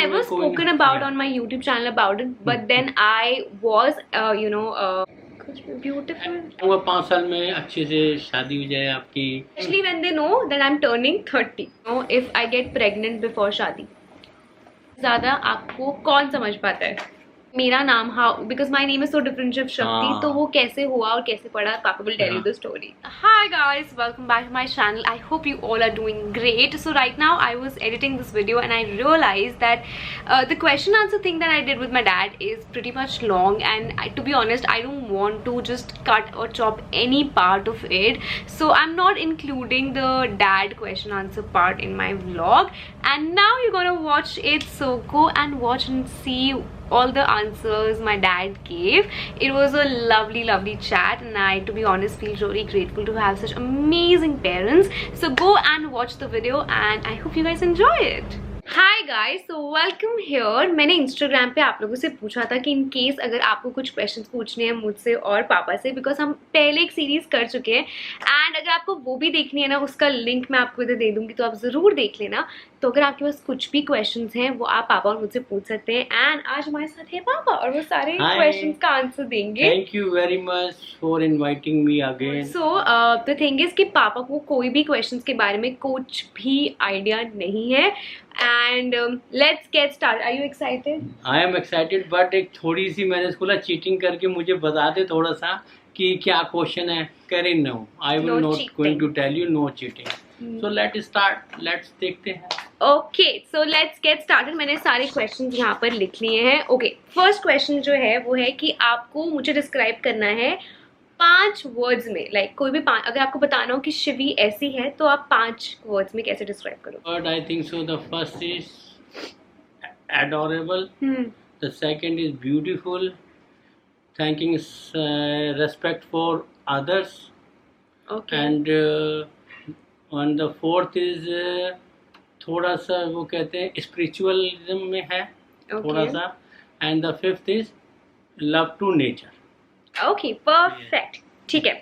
never spoken about on my YouTube channel about it, but then I was, beautiful. 5 साल में अच्छे से शादी हो जाए आपकी. Especially when they know that I'm turning 30. If I get pregnant before शादी. ज़्यादा आपको कौन समझ पाता है मेरा नाम? How, because my name is so different Shiv Shakti, तो वो कैसे हुआ और कैसे पड़ा, papa will tell you the story. Hi guys, welcome back to my channel. I hope you all are doing great. So right now I was editing this video and I realize that the question answer thing that I did with my dad is pretty much long, and to be honest I don't want to just cut और chop any part of it, so I'm not including the dad question answer part in my vlog, and now you're gonna watch it, so go and watch and see all the answers my dad gave. It was a lovely chat, and I, to be honest, feel really grateful to have such amazing parents. So go and watch the video, and I hope you guys enjoy it. Hi guys, so welcome here. मैंने Instagram पे आप लोगों से पूछा था कि in case अगर आपको कुछ क्वेश्चंस पूछने हैं मुझसे और पापा से, बिकॉज हम पहले एक सीरीज कर चुके हैं, एंड अगर आपको वो भी देखनी है ना, उसका लिंक मैं आपको इधर दे दूंगी, तो आप ज़रूर देख लेना. तो अगर आपके पास कुछ भी क्वेश्चंस हैं वो आप पापा और मुझसे पूछ सकते हैं, एंड आज हमारे साथ है पापा और वो सारे क्वेश्चंस का आंसर देंगे. Thank you very much for inviting me again. So the thing is कि पापा को कोई भी क्वेश्चंस के बारे में कुछ भी आइडिया नहीं है. And let's get started. Are you excited? I am excited, but एक थोड़ी सी मैंने बोला चीटिंग करके मुझे बता दे थोड़ा सा कि क्या क्वेश्चन है. करे no, I will not going to tell you, no cheating. So let's start. Let's देखते हैं. Okay, so let's get started. मैंने सारे क्वेश्चंस यहाँ पर लिख लिए हैं. Okay, फर्स्ट क्वेश्चन जो है वो है कि आपको मुझे डिस्क्राइब करना है 5 वर्ड्स में, लाइक कोई भी 5, अगर आपको बताना हो कि शिवी ऐसी है तो आप 5 वर्ड्स में कैसे डिस्क्राइब करो? But I think so. The first is adorable. The second is beautiful. Thanking respect for others. Okay. And the fourth is थोड़ा सा वो कहते हैं स्पिरिचुअलिज्म में है. Okay. थोड़ा सा. And the fifth is love to nature. Okay, perfect. ठीक है,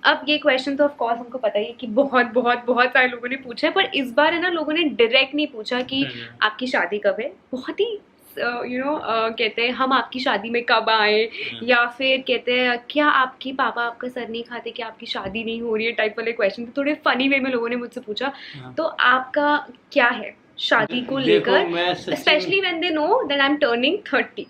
अब ये क्वेश्चन तो ऑफ कोर्स हमको पता ही है कि बहुत सारे लोगों ने पूछा है, पर इस बार है ना, लोगों ने डायरेक्ट नहीं पूछा कि आपकी शादी कब है. बहुत ही कहते हैं हम आपकी शादी में कब आए, या फिर कहते हैं क्या आपकी पापा आपका सर नहीं खाते, कि आपकी शादी नहीं हो रही है, टाइप वाले क्वेश्चन थोड़े फनी वे में लोगों ने मुझसे पूछा. तो आपका क्या है शादी को लेकर, specially when they know that I am turning 30?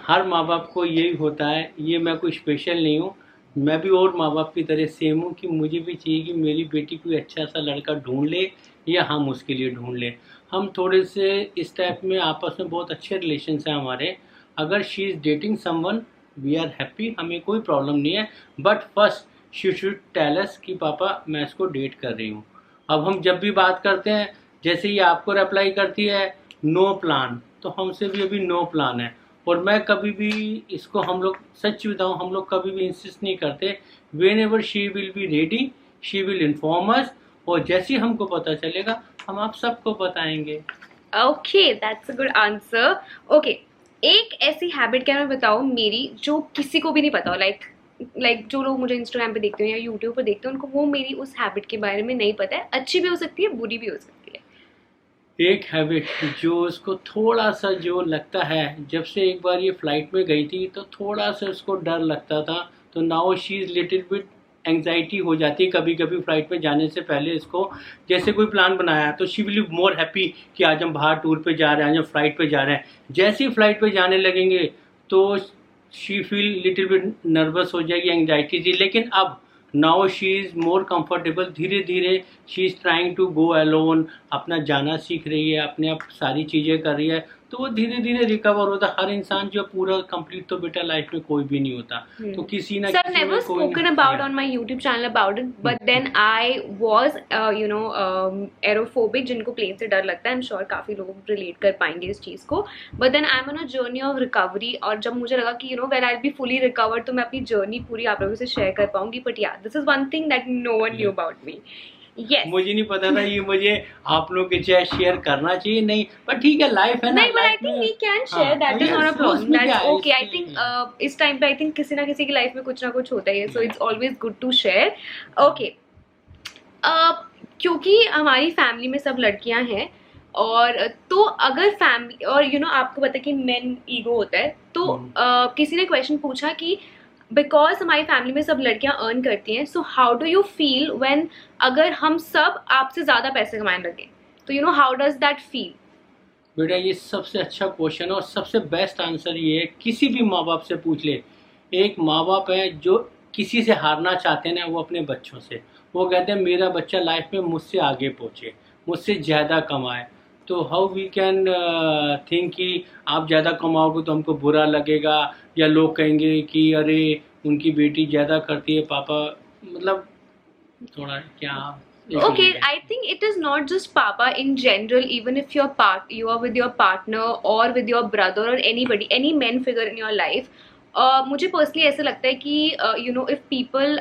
हर माँ बाप को यही होता है. ये मैं कोई स्पेशल नहीं हूँ, मैं भी और माँ बाप की तरह सेम हूँ कि मुझे भी चाहिए कि मेरी बेटी कोई अच्छा सा लड़का ढूंढ ले या हम उसके लिए ढूंढ लें. हम थोड़े से इस टाइप में आपस में बहुत अच्छे रिलेशंस हैं हमारे. अगर she is dating someone we are happy, हमें कोई प्रॉब्लम नहीं है. But first she should tell us कि पापा मैं इसको डेट कर रही हूँ. अब हम जब भी बात करते हैं, जैसे ये आपको रिप्लाई करती है नो प्लान, तो हमसे भी अभी नो प्लान है. और मैं कभी भी इसको, हम लोग सच बताऊँ, हम लोग कभी भी इंसिस्ट नहीं करते. When ever she will be ready she will inform us, और जैसे हमको पता चलेगा हम आप सबको बताएंगे. Okay, that's a good answer. Okay, एक ऐसी हैबिट क्या मैं बताऊँ मेरी जो किसी को भी नहीं पता हो, लाइक जो लोग मुझे इंस्टाग्राम पे देखते हैं या यूट्यूब पे देखते हैं, उनको वो मेरी उस हैबिट के बारे में नहीं पता है. अच्छी भी हो सकती है, बुरी भी हो सकती है. एक हैबिट जो उसको थोड़ा सा जो लगता है, जब से एक बार ये फ्लाइट में गई थी तो थोड़ा सा उसको डर लगता था, तो now she is little bit anxiety हो जाती है कभी कभी फ्लाइट में जाने से पहले. इसको जैसे कोई प्लान बनाया तो she will be more happy कि आज हम बाहर टूर पे जा रहे हैं, आज हम फ्लाइट पे जा रहे हैं. जैसे ही फ्लाइट पे जाने लगेंगे तो she feel little bit nervous हो जाएगी, एंग्जाइटी थी. लेकिन अब now she is more comfortable. धीरे धीरे she is trying to go alone, अपना जाना सीख रही है, अपने आप सारी चीज़ें कर रही है. तो वो धीरे धीरे रिकवर होता है. हर इंसान जो पूरा कंप्लीट तो बेटा लाइफ में कोई भी नहीं होता. तो किसी ना किसी never spoken about on my YouTube channel about it, but then I was aerophobic, जिनको प्लेन से डर लगता है. आई एम श्योर काफ़ी लोग रिलेट कर पाएंगे इस चीज़ को. But then I am on a journey of recovery, और जब मुझे लगा कि when I will be fully recovered तो मैं अपनी जर्नी पूरी आप लोगों से शेयर कर पाऊंगी. But yeah, this is one thing that no one knew about me. Yes. मुझे नहीं पता था ये, मुझे आप लोग के चाहे शेयर करना चाहिए नहीं, पर ठीक है, लाइफ है ना. नहीं, but I think we can share. That is not a problem. That's okay. I think इस टाइम पे I think किसी ना किसी की लाइफ में कुछ ना कुछ होता ही है, so it's always good to share. Okay. क्योंकि हमारी फैमिली में सब लड़कियां हैं, और तो अगर फैमिली और आपको पता है कि मेन ईगो होता है, तो किसी ने क्वेश्चन पूछा कि बिकॉज हमारी फैमिली में सब लड़कियां अर्न करती हैं, so how do you feel when अगर हम सब आपसे ज़्यादा पैसे कमाने लगे, तो हाउ डज दैट फील? बेटा ये सबसे अच्छा क्वेश्चन है और सबसे बेस्ट आंसर ये है, किसी भी माँ बाप से पूछ ले। एक माँ बाप है जो किसी से हारना चाहते हैं ना, वो अपने बच्चों से, वो कहते हैं मेरा बच्चा लाइफ में मुझसे आगे पहुँचे, मुझसे ज़्यादा कमाए। तो हाउ वी कैन थिंक कि आप ज़्यादा कमाओगे तो हमको बुरा लगेगा, या लोग कहेंगे कि अरे उनकी बेटी ज़्यादा करती है पापा, मतलब थोड़ा क्या। Okay, I think it is not just papa in general. Even if you are with your partner or with your brother or anybody, any men figure in your life. मुझे पर्सनली ऐसा लगता है कि if people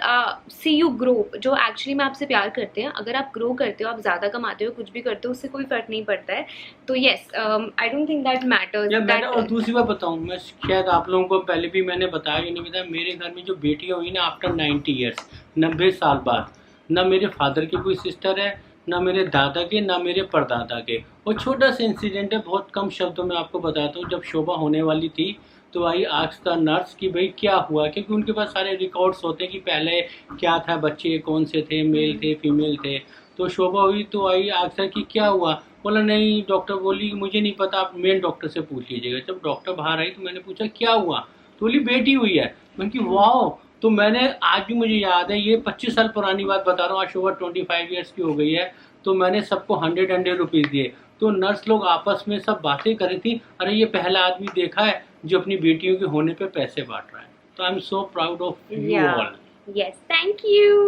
see you grow, जो actually में आपसे प्यार करते हैं, अगर आप ग्रो करते हो, आप ज़्यादा कमाते हो, कुछ भी करते हो, उससे कोई फर्क नहीं पड़ता है। तो yes, I don't think that matters. और दूसरी बात बताऊँ मैं, शायद आप लोगों को पहले भी मैंने बताया कि नहीं बताया, मेरे घर में जो बेटियाँ हुई ना आफ्टर 90 ईयर्स, 90 साल बाद, ना मेरे फादर की कोई सिस्टर है, ना मेरे दादा के, ना मेरे परदादा के। और छोटा सा इंसिडेंट है, बहुत कम शब्दों में आपको बताता हूँ। जब शोभा होने वाली थी तो आई आस्क द नर्स कि भाई क्या हुआ, क्योंकि उनके पास सारे रिकॉर्ड्स होते हैं कि पहले क्या था, बच्चे कौन से थे, मेल थे फीमेल थे। तो शोभा हुई तो आई आस्क कि क्या हुआ, बोला नहीं डॉक्टर बोली मुझे नहीं पता, आप मेन डॉक्टर से पूछ लीजिएगा। जब डॉक्टर बाहर आई तो मैंने पूछा क्या हुआ, तो बोली बेटी हुई है। मैंने कि वाह। तो मैंने आज भी मुझे याद है, ये 25 साल पुरानी बात बता रहा हूँ, आज शोभा 25 ईयर्स की हो गई है। तो मैंने सबको 100 रुपीज़ दिए। तो नर्स लोग आपस में सब बातें कर रही थी, अरे ये पहला आदमी देखा है जो अपनी बेटियों के होने पे पैसे बांट रहा है। तो I am so proud of you all. Yes, thank you.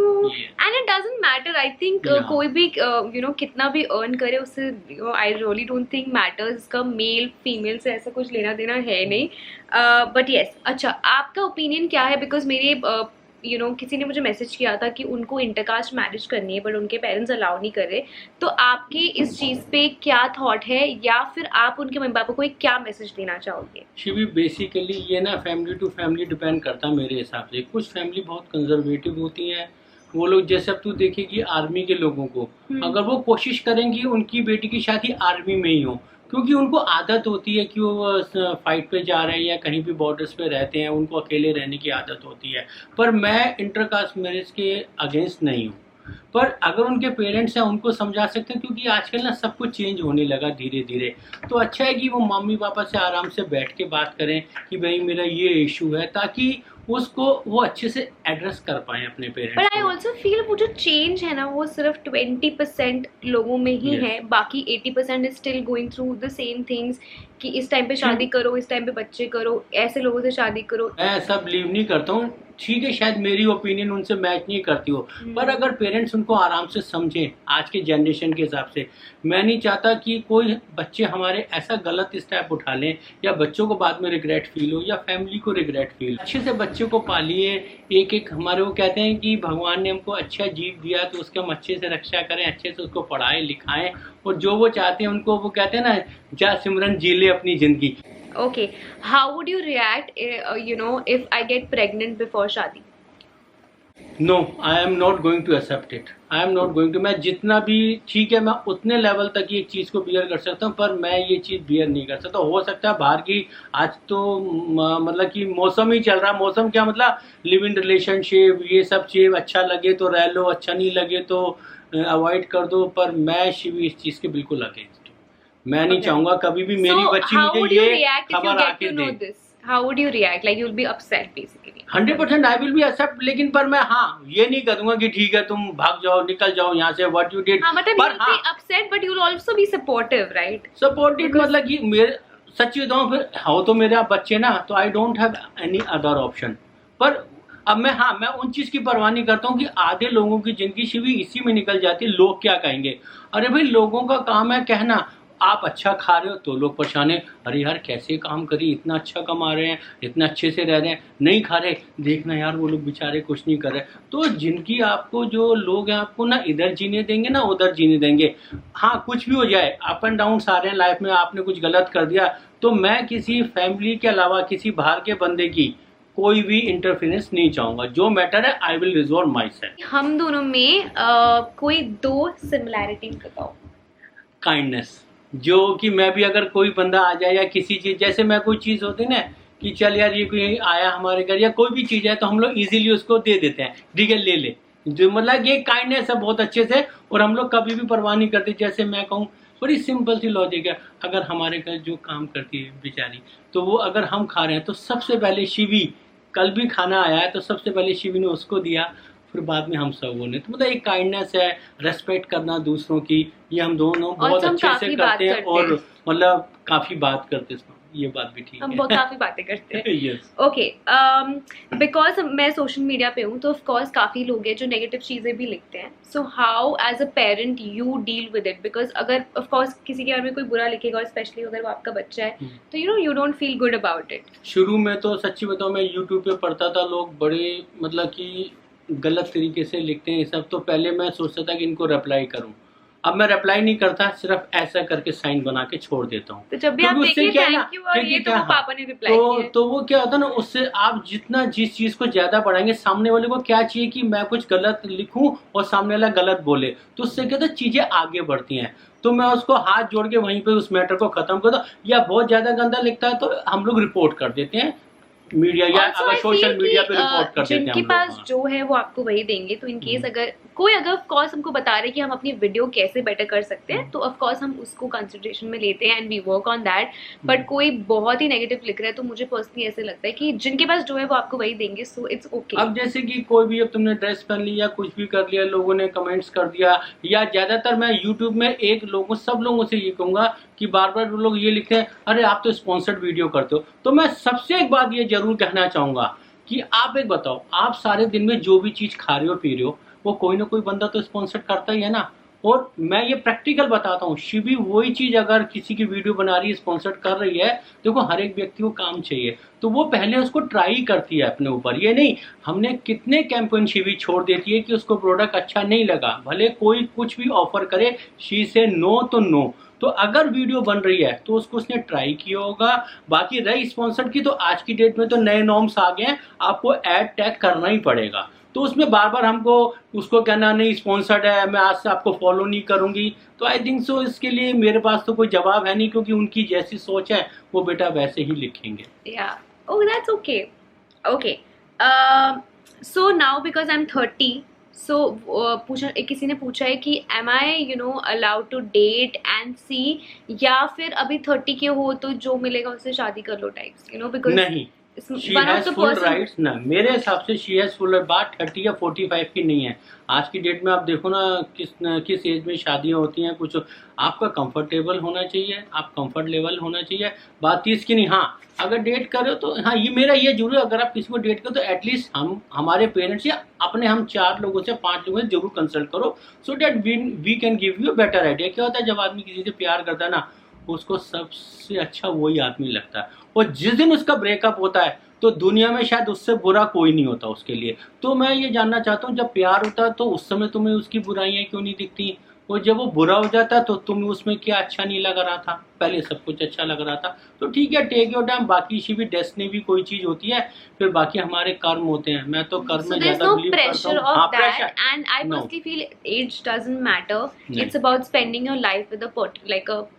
And it doesn't matter. I think कोई भी कितना भी earn करे उससे I really don't think matters. इसका मेल फीमेल से ऐसा कुछ लेना देना है नहीं. But yes, अच्छा आपका ओपिनियन क्या है? बिकॉज मेरे किसी ने मुझे मैसेज किया था कि उनको इंटरकास्ट मैरिज करनी है बट उनके पेरेंट्स अलाउ नहीं कर रहे, तो आपके इस चीज़ पे क्या थॉट है, या फिर आप उनके मम्मी पापा को एक क्या मैसेज देना चाहोगे? शिवी बेसिकली ये ना फैमिली टू फैमिली डिपेंड करता है मेरे हिसाब से। कुछ फैमिली बहुत कंजर्वेटिव होती हैं, वो लोग जैसे अब तू देखेगी आर्मी के लोगों को, अगर वो कोशिश करेंगी उनकी बेटी की शादी आर्मी में ही हो, क्योंकि उनको आदत होती है कि वो फाइट पे जा रहे हैं या कहीं भी बॉर्डर्स पे रहते हैं, उनको अकेले रहने की आदत होती है। पर मैं इंटरकास्ट मैरिज के अगेंस्ट नहीं हूँ, पर अगर उनके पेरेंट्स हैं उनको समझा सकते हैं, क्योंकि आजकल ना सब कुछ चेंज होने लगा धीरे धीरे। तो अच्छा है कि वो मम्मी पापा से आराम से बैठ के बात करें कि भाई मेरा ये इशू है, ताकि उसको वो अच्छे से एड्रेस कर पाए अपने parents. But I also feel वो जो चेंज है ना वो सिर्फ 20% लोगों में ही है, बाकी 80% is still going through the same things कि इस टाइम पे शादी करो, इस टाइम पे बच्चे करो, ऐसे लोगों से शादी करो। मैं ऐसा बिलीव नहीं करता हूँ। ठीक है, शायद मेरी ओपिनियन उनसे मैच नहीं करती हो, पर अगर पेरेंट्स उनको आराम से समझें आज के जनरेशन के हिसाब से, मैं नहीं चाहता कि कोई बच्चे हमारे ऐसा गलत स्टेप उठा लें या बच्चों को बाद में रिग्रेट फील हो या फैमिली को रिग्रेट फील। अच्छे से बच्चे को पालिए, एक एक हमारे वो कहते हैं कि भगवान ने हमको अच्छा जीव दिया तो उसके हम अच्छे से रक्षा करें, अच्छे से उसको पढ़ाएं लिखाएं, और जो वो चाहते हैं उनको, वो कहते हैं ना, जा सिमरन जी ले अपनी जिंदगी। Okay, how would you react, if I get pregnant before शादी? No, I am not going to accept it. I am not going to. मैं जितना भी ठीक है, मैं उतने लेवल तक ये चीज़ को बियर कर सकता हूँ, पर मैं ये चीज़ बियर नहीं कर सकता। हो सकता है बाहर की, आज तो मतलब कि मौसम ही चल रहा है, मौसम क्या मतलब लिव इन रिलेशनशिप ये सब चीज़, अच्छा लगे तो रह लो, अच्छा नहीं लगे तो अवॉइड कर दो, पर मैं शिव इस चीज़ के बिल्कुल अगेंस्ट। मैं नहीं चाहूंगा कभी भी मेरी बच्ची मुझे ये खबर आके दे। How would you react? Like you'll be upset basically. 100% I will be upset, लेकिन पर मैं ये नहीं करूंगा कि ठीक है तुम भाग जाओ निकल जाओ यहाँ से, what you did। मतलब you'll be upset but you'll also be supportive, right? Supportive मतलब कि मेरे सच्ची बताऊँ, फिर हो तो मेरे आप बच्चे ना, तो I don't have any other option। पर अब मैं उन चीज़ की परवाह नहीं करता हूँ कि आधे लोगों की जिंदगी शिवी इसी में निकल जाती है, लोग क्या कहेंगे। अरे भाई लोगों का काम है कहना, आप अच्छा खा रहे हो तो लोग परेशान है, अरे यार कैसे काम करी, इतना अच्छा कमा रहे हैं, इतना अच्छे से रह रहे हैं, नहीं खा रहे, देखना यार वो लोग बेचारे कुछ नहीं कर रहे। तो जिनकी आपको जो लोग हैं आपको ना इधर जीने देंगे ना उधर जीने देंगे। हाँ कुछ भी हो जाए, अप एंड डाउन आ रहे हैं लाइफ में, आपने कुछ गलत कर दिया तो मैं किसी फैमिली के अलावा किसी बाहर के बंदे की कोई भी इंटरफेरेंस नहीं चाहूंगा। जो मैटर है I will resolve my self. हम दोनों में कोई दो सिमिलैरिटीज बताओ। काइंडनेस, जो कि मैं भी अगर कोई बंदा आ जाए या किसी चीज़, जैसे मैं कोई चीज़ होती है ना कि चल यार ये कोई आया हमारे घर या कोई भी चीज़ है तो हम लोग इजीली उसको दे देते हैं, ठीक है ले ले, जो मतलब ये काइंडनेस है बहुत अच्छे से, और हम लोग कभी भी परवाह नहीं करते। जैसे मैं कहूँ बड़ी सिंपल सी लॉजिक है, अगर हमारे घर जो काम करती है बेचारी, तो वो अगर हम खा रहे हैं तो सबसे पहले शिवी, कल भी खाना आया है तो सबसे पहले शिवी ने उसको दिया, फिर बाद में हम सबों ने। तो मतलब एक काइंडनेस है, रेस्पेक्ट करना दूसरों की, ये हम दोनों बहुत अच्छे से करते हैं, और मतलब काफ़ी बात करते हैं, ये बात भी ठीक है, हम काफी बातें करते हैं। यस ओके, बिकॉज मैं सोशल मीडिया पे हूँ तो ऑफ कोर्स काफी लोग हैं जो नेगेटिव चीजें भी लिखते हैं। So how as a parent you deal with it, because अगर ऑफ कोर्स किसी के बारे में कोई बुरा लिखेगा और स्पेशली अगर वो आपका बच्चा है तो you don't feel good about it. शुरू में तो सच्ची बताऊँ, मैं यूट्यूब पे पढ़ता था, लोग बड़े मतलब कि गलत तरीके से लिखते हैं ये सब, तो पहले मैं सोचता था कि इनको रिप्लाई करूं। अब मैं रिप्लाई नहीं करता, सिर्फ ऐसा करके साइन बना के छोड़ देता हूँ। तो जब भी आप देखिए थैंक यू और ये, तो वो पापा ने रिप्लाई किया, तो वो क्या होता है ना, उससे आप जितना जिस चीज को ज्यादा बढ़ाएंगे, सामने वाले को क्या चाहिए कि मैं कुछ गलत लिखूं और सामने वाला गलत बोले, तो उससे क्या होता है चीजें आगे बढ़ती हैं। तो मैं उसको हाथ जोड़ के वहीं पे उस मैटर को खत्म कर दूं, या बहुत ज्यादा गंदा लिखता है तो हम लोग रिपोर्ट कर देते हैं मीडिया, या अगर सोशल मीडिया पे रिपोर्ट कर देते हैं। जिनके पास जो है वो आपको वही देंगे, तो इन केस अगर कोई ऑफ कोर्स हमको बता रहे कि हम अपनी वीडियो कैसे बेटर कर सकते हैं, तो ऑफ कोर्स हम उसको कंसिडरेशन में लेते हैं and we work on that. But कोई बहुत ही नेगेटिव लिख रहा है तो मुझे पर्सनली ऐसे लगता है कि जिनके पास जो है वो आपको वही देंगे, सो इट्स ओके। अब जैसे कि कोई भी, अब तुमने ड्रेस पहन ली या कुछ भी कर लिया, लोगों ने कमेंट्स कर दिया, या ज्यादातर मैं यूट्यूब में सब लोगों से ये कहूंगा कि बार बार वो लोग ये लिखते हैं अरे आप तो स्पॉन्सर्ड वीडियो करते हो। तो मैं सबसे एक बात ये जरूर कहना चाहूंगा कि आप एक बताओ, आप सारे दिन में जो भी चीज खा रहे हो पी रहे हो, वो कोई ना कोई बंदा तो स्पॉन्सर करता ही है ना। और मैं ये प्रैक्टिकल बताता हूँ, शिवी वही चीज अगर किसी की वीडियो बना रही है, स्पॉन्सर कर रही है, देखो हर एक व्यक्ति को काम चाहिए, तो वो पहले उसको ट्राई करती है अपने ऊपर। ये नहीं हमने कितने कैंपेन शिवी छोड़ देती है कि उसको प्रोडक्ट अच्छा नहीं लगा, भले कोई कुछ भी ऑफर करे, शी से नो तो नो। तो अगर वीडियो बन रही है तो उसको उसने ट्राई किया होगा। बाकी रही स्पॉन्सर्ड की, तो आज की डेट में तो नए नॉर्म्स आ गए हैं, आपको एड टैग करना ही पड़ेगा। तो उसमें बार बार हमको उसको कहना नहीं स्पॉन्सर्ड है, मैं आज से आपको फॉलो नहीं करूंगी, तो आई थिंक सो इसके लिए मेरे पास तो कोई जवाब है नहीं, क्योंकि उनकी जैसी सोच है वो बेटा वैसे ही लिखेंगे। Yeah. Oh, that's okay. Okay. So now because I'm 30, so किसी ने पूछा है कि am I allowed to date and see, या फिर अभी 30 के हो तो जो मिलेगा उससे शादी कर लो टाइप्स, because नहीं, she has full rights ना, मेरे हिसाब से she has full right। बात 30 या 45 की नहीं है। आज की डेट में आप देखो ना किस एज में शादियां होती हैं, कुछ आपका कंफर्टेबल होना चाहिए, आप कंफर्ट लेवल होना चाहिए। बात 30 की नहीं। हाँ अगर डेट कर रहे हो तो हाँ, ये मेरा ये जरूर, अगर आप किसी को डेट करो तो एटलीस्ट हमारे पेरेंट्स या अपने हम 4 लोगों से 5 लोगों से जरूर कंसल्ट करो, so that we can give you better idea. क्या होता है जब आदमी किसी से प्यार करता है ना, उसको सबसे अच्छा वही आदमी लगता है, और जिस दिन उसका ब्रेकअप होता है तो दुनिया में शायद उससे बुरा कोई नहीं होता उसके लिए। तो मैं ये जानना चाहता हूँ, जब प्यार होता है तो उस समय तुम्हें उसकी बुराइयां क्यों नहीं दिखती, और जब वो बुरा हो जाता है तो तुम्हें उसमें क्या अच्छा नहीं लग रहा था, पहले सब कुछ अच्छा लग रहा था। तो ठीक है, टेक योर टाइम। बाकी इसी भी डेस्टिनी भी कोई चीज होती है, फिर बाकी हमारे कर्म होते हैं। मैं तो कर्म में ज्यादा बिलीव करता हूं। हाँ, pressure, and I personally feel age doesn't matter. It's about spending your life with a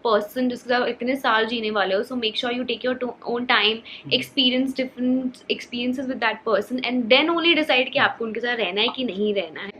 person जिसके साथ इतने साल जीने वाले हो. So make sure you take your own time, experience different experiences with that person, and then only decide कि आपको उनके साथ रहना है कि नहीं रहना है.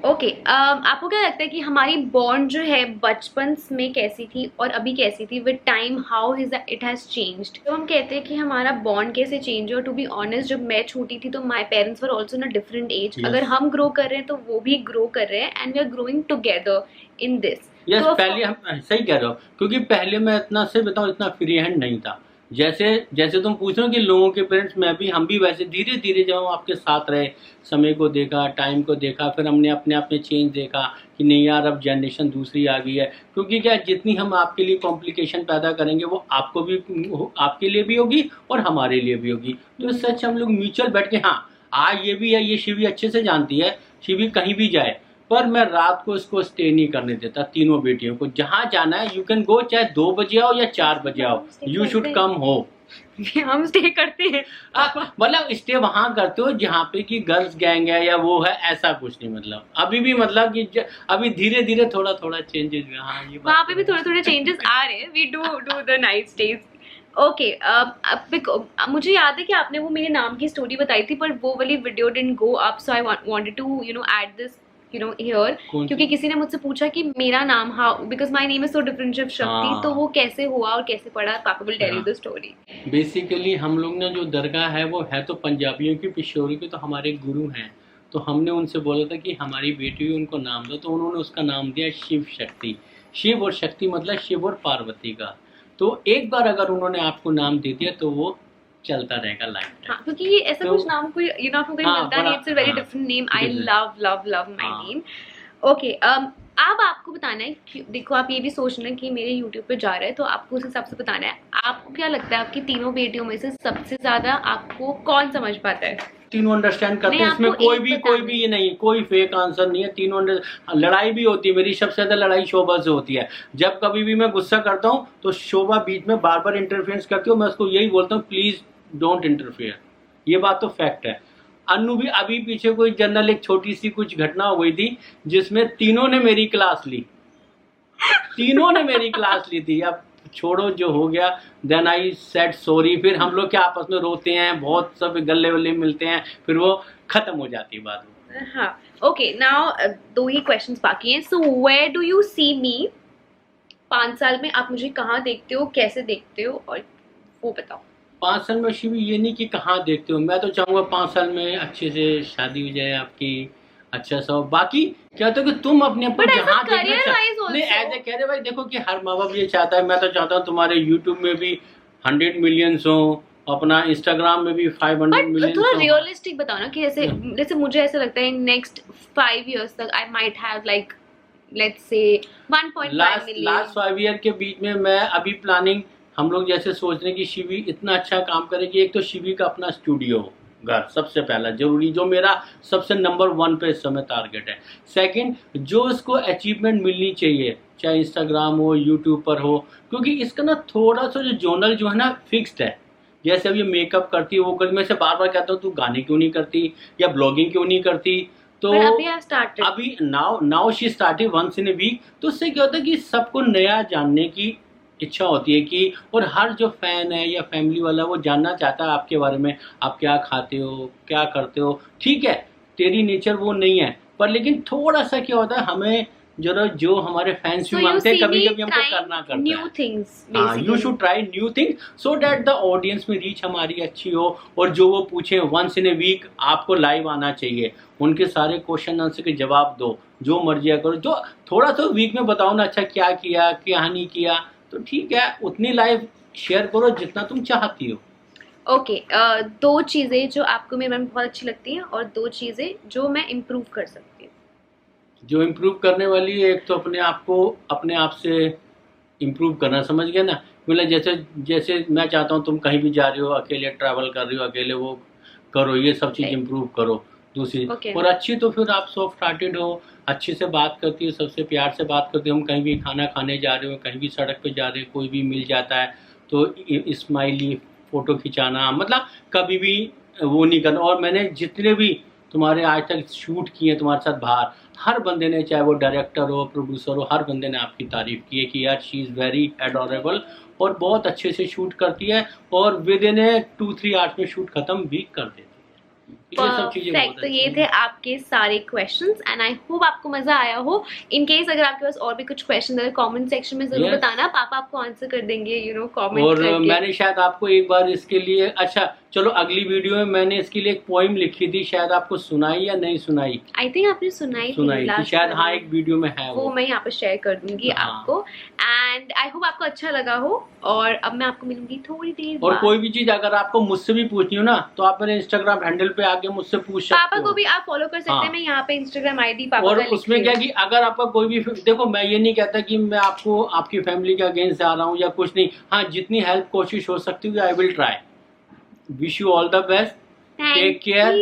ओके, आपको क्या लगता है कि हमारी बॉन्ड जो है बचपन में कैसी थी और अभी कैसी थी? With time how it has changed? तो हम कहते हैं कि हमारा बॉन्ड कैसे चेंज हो. टू बी ऑनेस्ट, जब मैं छोटी थी तो my parents were also in a different age. अगर हम ग्रो कर रहे हैं तो वो भी ग्रो कर रहे हैं, and we are growing together in this. Yes, पहले हम सही कह रहे हो, क्योंकि पहले मैं इतना से बताऊँ, इतना फ्री हैंड नहीं था. जैसे तुम पूछ रहे हो कि लोगों के पेरेंट्स, हम भी वैसे धीरे धीरे जब हम आपके साथ रहे, समय को देखा, टाइम को देखा, फिर हमने अपने आप में चेंज देखा कि नहीं यार अब जनरेशन दूसरी आ गई है. क्योंकि क्या, जितनी हम आपके लिए कॉम्प्लिकेशन पैदा करेंगे वो आपके लिए भी होगी और हमारे लिए भी होगी. तो सच हम लोग म्यूचुअल बैठ के, हाँ आज ये भी है, ये शिवी अच्छे से जानती है, शिवी कहीं भी जाए पर मैं रात को इसको स्टे नहीं करने देता, तीनों बेटियों को। जहाँ जाना है यू कैन गो, चाहे 2 बजे आओ या 4 बजे आओ, यू शुड कम हो। हम स्टे करते हैं। मतलब स्टे वहां करते हो जहाँ पे कि गर्ल्स गैंग है या वो है, ऐसा कुछ नहीं। मतलब अभी भी मतलब कि अभी धीरे धीरे थोड़ा थोड़ा चेंजेस हुए। हाँ, ये वहाँ पे भी थोड़े थोड़े चेंजेस आ रहे हैं। We do the night stage. Okay, मुझे याद है कि आपने वो मेरे नाम की स्टोरी बताई थी, पर वो वाली video didn't go up, so I wanted to add this here, क्योंकि किसी ने मुझसे पूछा कि मेरा नाम, how, because my name is so different Shiv Shakti, तो वो कैसे हुआ और कैसे पड़ा। Papa will tell you the story. Basically हम लोग ने जो दरगाह है वो है तो पंजाबियों की, पिशोरी के, तो हमारे गुरु हैं। तो हमने उनसे बोला था कि हमारी बेटी भी उनको नाम दो, तो उन्होंने उसका नाम दिया शिव शक्ति। शिव और शक्ति मतलब शिव और पार्वती का। तो एक बार अगर उन्होंने आपको नाम दे दिया तो वो चलता रहेगा लाइफ। हाँ, क्योंकि ये ऐसा कुछ नाम कोई आपको कहीं मिलता नहीं। It's a very different name. I love love love my name. Okay, अब आपको बताना है कि देखो, आप ये भी सोचना कि मेरे YouTube पे जा रहा है, तो आपको उस हिसाब से बताना है। आपको क्या लगता है आपकी तीनों बेटियों में से सबसे ज्यादा आपको कौन समझ पाता है? तीनों अंडरस्टैंड करते हैं, इसमें कोई भी ये नहीं, कोई फेक आंसर नहीं है। तीनों लड़ाई भी होती है, मेरी सबसे ज्यादा लड़ाई शोभा से होती है। जब कभी भी मैं गुस्सा करता हूँ तो शोभा बीच में बार बार इंटरफेरेंस करती हूँ। मैं उसको यही बोलता हूँ, प्लीज डोंट इंटरफेयर। ये बात तो फैक्ट है। अनु भी अभी पीछे कोई जनरल एक छोटी सी कुछ घटना हो गई थी जिसमें तीनों ने मेरी क्लास ली, तीनों ने मेरी क्लास ली थी। अब छोड़ो, जो हो गया, देन आई सेड सॉरी। फिर हम लोग क्या आपस में रोते हैं, बहुत सब गले वल्ले मिलते हैं, फिर वो खत्म हो जाती है बात में। हाँ, ओके, नाउ 2 ही क्वेश्चंस बाकी हैं। So where do you see मी 5 साल में? आप मुझे कहाँ देखते हो, कैसे देखते हो, और वो बताओ। 5 साल में शिवी, ये नहीं कि कहाँ देखते हो, मैं तो चाहूँगा 5 साल में अच्छे से शादी हो जाए आपकी, अच्छा सा। बाकी क्या तो कि तुम अपने आप को जहाँ देखना चाहते, नहीं एज ए कह रहे भाई, देखो कि हर माँ बाप ये चाहता है। मैं तो चाहता हूँ तुम्हारे यूट्यूब में भी 100 मिलियंस हो, अपना इंस्टाग्राम में भी 500 मिलियन। थोड़ा रियलिस्टिक बताओ ना, कि जैसे मुझे ऐसा लगता है नेक्स्ट 5 years तक I might have like let's say 1.5 million. Last 5 year के बीच में मैं अभी प्लानिंग, हम लोग जैसे सोच रहे हैं कि शिवी इतना अच्छा काम करेगी। एक तो शिवी का अपना स्टूडियो घर सबसे पहला जरूरी, जो मेरा सबसे नंबर 1 पे इस समय टारगेट है। सेकंड, जो इसको अचीवमेंट मिलनी चाहिए, चाहे इंस्टाग्राम हो, यूट्यूब पर हो, क्योंकि इसका ना थोड़ा सा जो जोनल जो है ना फिक्स्ड है। जैसे अब ये मेकअप करती है, वो करती, मैं से बार बार कहता हूँ तू गाने क्यों नहीं करती या ब्लॉगिंग क्यों नहीं करती। तो अभी now she started once in a week. तो उससे क्या होता है कि सबको नया जानने की इच्छा होती है कि, और हर जो फैन है या फैमिली वाला वो जानना चाहता है आपके बारे में, आप क्या खाते हो, क्या करते हो। ठीक है, तेरी नेचर वो नहीं है, पर लेकिन थोड़ा सा क्या होता है, हमें जरा जो हमारे फैंस भी मांगते हैं, कभी कभी हमको करना करता है। New things, you should try new things so that the audience में रीच हमारी अच्छी हो। और जो वो पूछे वंस इन ए वीक आपको लाइव आना चाहिए, उनके सारे क्वेश्चन आंसर के जवाब दो, जो मर्जी करो। जो थोड़ा सा वीक में बताओ ना, अच्छा क्या किया, क्या नहीं किया, तो ठीक है, उतनी लाइव शेयर करो जितना तुम चाहती हो। ओके, 2 चीजें जो आपको मेरे में बहुत अच्छी लगती हैं और 2 चीजें जो मैं इम्प्रूव कर सकती हूँ। जो इम्प्रूव करने वाली है, एक तो अपने आप को अपने आप से इम्प्रूव करना, समझ गया ना। मतलब जैसे मैं चाहता हूँ तुम कहीं भी जा रही हो, अकेले ट्रैवल कर रही हो, अकेले वो करो, ये सब चीज़ इम्प्रूव करो। दूसरी और अच्छी, तो फिर आप सॉफ्ट हार्टेड हो, अच्छे से बात करती हो, सबसे प्यार से बात करती हो। हम कहीं भी खाना खाने जा रहे हो, कहीं भी सड़क पे जा रहे हो, कोई भी मिल जाता है तो स्माइली फोटो खिंचाना, मतलब कभी भी वो नहीं करना। और मैंने जितने भी तुम्हारे आज तक शूट किए तुम्हारे साथ बाहर, हर बंदे ने, चाहे वो डायरेक्टर हो, प्रोड्यूसर हो, हर बंदे ने आपकी तारीफ की है कि यार शी इज़ वेरी एडोरेबल और बहुत अच्छे से शूट करती है, और विद इन 2-3 आवर्स में शूट खत्म भी कर देती है। परफेक्ट। तो ये थे आपके सारे क्वेश्चंस एंड आई होप आपको मजा आया हो। इन केस अगर आपके पास और भी कुछ क्वेश्चन है कमेंट सेक्शन में जरूर बताना, पापा आपको आंसर कर देंगे कमेंट और करके। मैंने शायद आपको एक बार इसके लिए, अच्छा चलो अगली वीडियो में मैंने इसके लिए एक पोइम लिखी थी, शायद आपको सुनाई या नहीं सुनाई? आई थिंक आपने सुनाई थी शायद, हाँ एक वीडियो में है वो मैं यहाँ पे शेयर कर दूंगी आपको। एंड आई होप आपको अच्छा लगा हो। और अब मैं आपको मिलूंगी थोड़ी देर बाद। और कोई भी चीज अगर आपको मुझसे भी पूछनी हो ना, तो आप मेरे इंस्टाग्राम हैंडल पे आके मुझसे पूछ सकते हो। पापा को भी आप फॉलो कर सकते हैं। मैं यहाँ पे इंस्टाग्राम आईडी पापा और उसमें क्या कि अगर आपका कोई भी, देखो मैं ये नहीं कहता कि मैं आपको आपकी फैमिली के अगेंस्ट आ रहा हूँ या कुछ नहीं। हाँ, जितनी हेल्प कोशिश हो सकती है I will try. Wish you all the best, take care,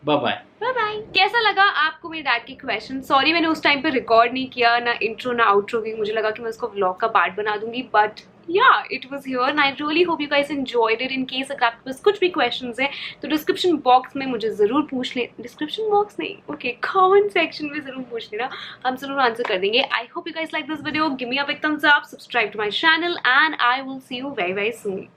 bye bye. Bye bye. कैसा लगा आपको मेरे डैड के क्वेश्चन? सॉरी मैंने उस टाइम पे रिकॉर्ड नहीं किया, ना इंट्रो ना आउट्रो, क्योंकि मुझे लगा कि मैं उसको व्लॉग का पार्ट बना दूंगी, but yeah, it was here and I really hope you guys enjoyed it. In case अगर आपके पास कुछ भी questions हैं तो डिस्क्रिप्शन बॉक्स में मुझे ज़रूर पूछ लें। डिस्क्रिप्शन बॉक्स नहीं, ओके, कमेंट सेक्शन में ज़रूर पूछ लेना, हम ज़रूर आंसर कर देंगे। I hope you guys like this video. Give me a big thumbs up, subscribe to my channel and I will see you very very soon.